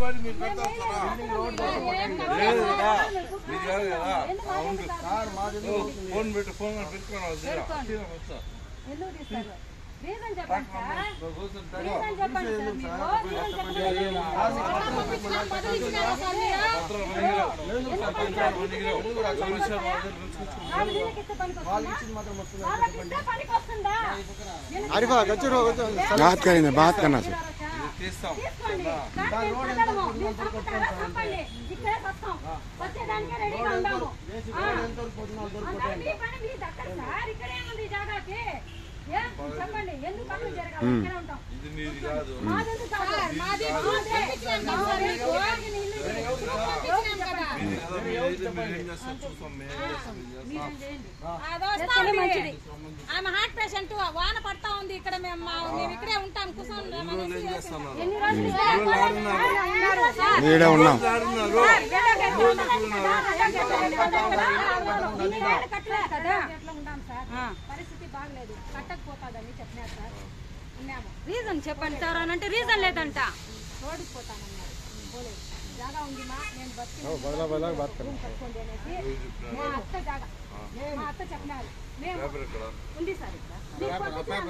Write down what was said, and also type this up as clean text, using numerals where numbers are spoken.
వాడి మీరు కట్టారా మీరు కాదు కదా ఫోన్ పెట్టుకోవాలి రీజన్ చెప్పండి సార్. రీజన్ చెప్పండి సార్. बात करेंगे बात करना सर చెప్పండి ఎందుకు పక్కన జరగాలి ఇక్కడ ఉంటాం ఇది మీది కాదు మాది మంచిది. ఆమె హార్ట్ పేషెంట్ వాన పడతా ఉంది ఇక్కడ మేము ఇక్కడే ఉంటాం కూర్చొని పరిస్థితి బాగలేదు కట్టకపోతాదని చెప్పినారు సార్. ఉన్నాము రీజన్ చెప్పండి సార్ అని అంటే రీజన్ లేదంట రోడ్డుకి పోతానన్నారు పోలేదు జాగా ఉంది మా నేను కట్టుకోండి అనేసి మా అత్త జాగా మా అత్త చెప్పినారు మేము ఉంది సార్ ఇక్కడ